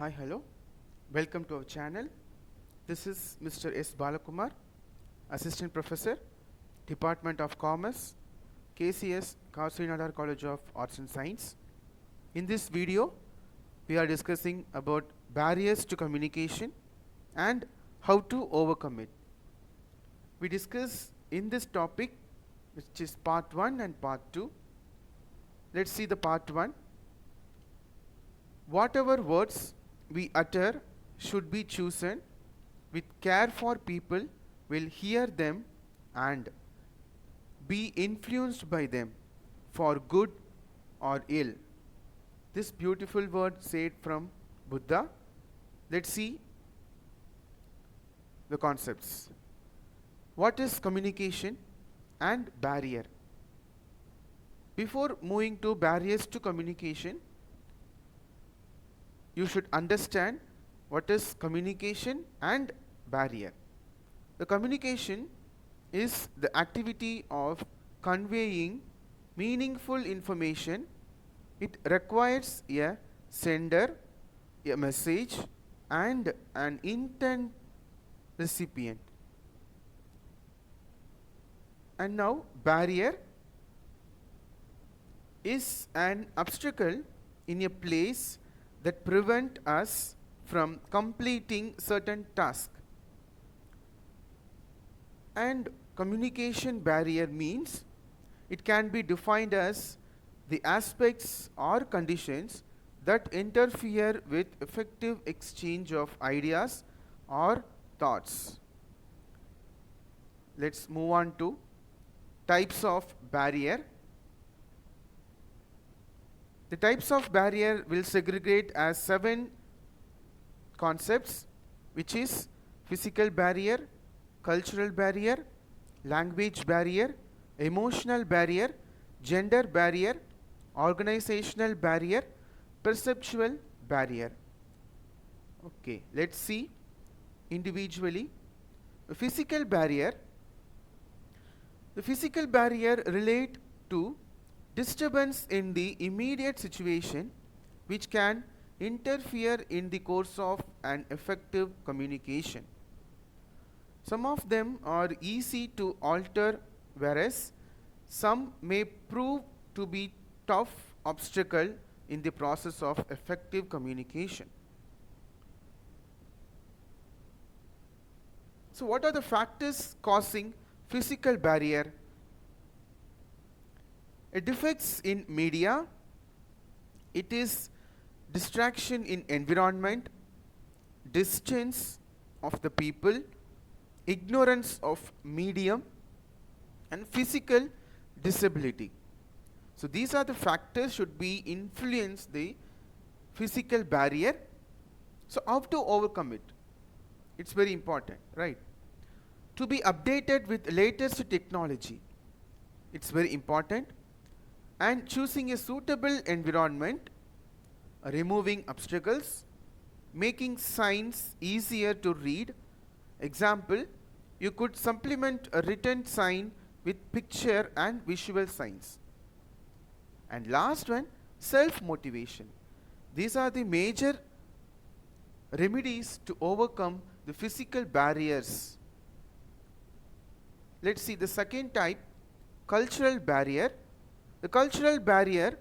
Hi, hello. Welcome to our channel. This is Mr. S. Balakumar, Assistant Professor, Department of Commerce, KCS, Kasaragod College of Arts and Science. In this video, we are discussing about barriers to communication and how to overcome it. We discuss in this topic, which is part 1 and part 2. Let's see the part 1. Whatever words we utter should be chosen with care, for people will hear them and be influenced by them for good or ill. This beautiful word said from Buddha. Let's see the concepts. What is communication and barrier? Before moving to barriers to communication, you should understand what is communication and barrier. The communication is the activity of conveying meaningful information. It requires a sender, a message, and an intent recipient. And now, barrier is an obstacle in a place that prevent us from completing certain task. And communication barrier means it can be defined as the aspects or conditions that interfere with effective exchange of ideas or thoughts. Let's move on to types of barrier. The types of barrier will segregate as 7 concepts, which is physical barrier, cultural barrier, language barrier, emotional barrier, gender barrier, organizational barrier, perceptual barrier. Okay, let's see individually. The physical barrier relate to disturbance in the immediate situation which can interfere in the course of an effective communication. Some of them are easy to alter, whereas some may prove to be tough obstacle in the process of effective communication. So what are the factors causing physical barrier? Defects in media, it is distraction in environment, distance of the people, ignorance of medium, and physical disability. So these are the factors should be influence the physical barrier. So how to overcome it? It's very important, right? To be updated with latest technology, it's very important. And choosing a suitable environment, removing obstacles, making signs easier to read. Example, you could supplement a written sign with picture and visual signs. And last one, self-motivation. These are the major remedies to overcome the physical barriers. Let's see the second type, cultural barrier. The cultural barrier,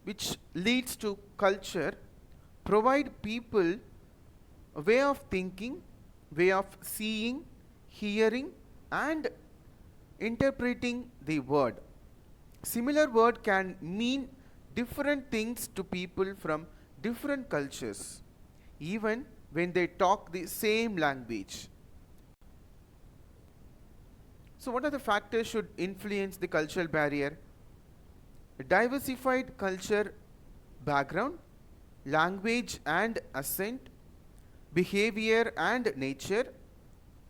which leads to culture, provide people a way of thinking, way of seeing, hearing, and interpreting the word. Similar word can mean different things to people from different cultures, even when they talk the same language. So what are the factors should influence the cultural barrier? A diversified culture background, language and accent, behavior and nature,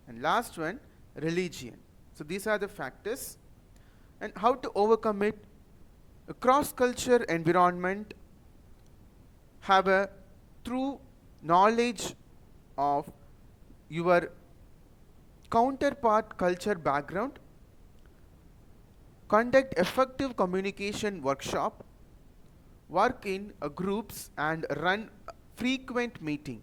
and last one, religion. So these are the factors. And how to overcome it? A cross-culture environment, have a true knowledge of your counterpart culture background, conduct effective communication workshop, work in groups and run frequent meeting.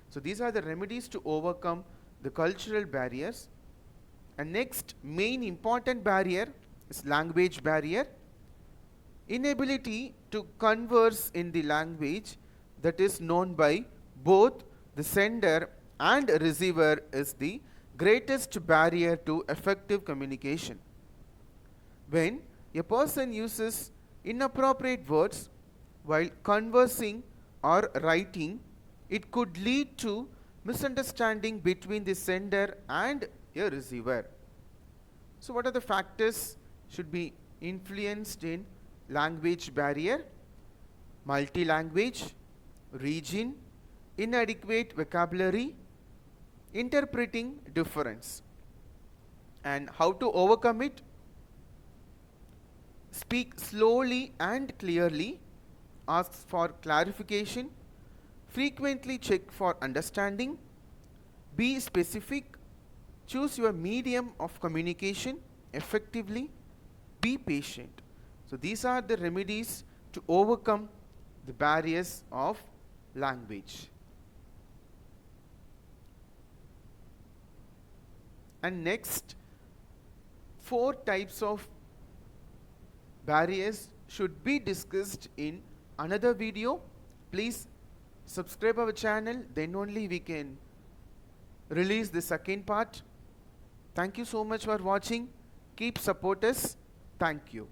So these are the remedies to overcome the cultural barriers. And next main important barrier is language barrier. Inability to converse in the language that is known by both the sender and receiver is the greatest barrier to effective communication. When a person uses inappropriate words while conversing or writing, it could lead to misunderstanding between the sender and a receiver. So what are the factors should be influenced in language barrier? Multi-language, region, inadequate vocabulary, interpreting difference. And how to overcome it? Speak slowly and clearly, ask for clarification, frequently check for understanding, be specific, choose your medium of communication effectively, be patient. So these are the remedies to overcome the barriers of language. And next, 4 types of barriers should be discussed in another video. Please subscribe our channel, then only we can release the second part. Thank you so much for watching. Keep support us. Thank you.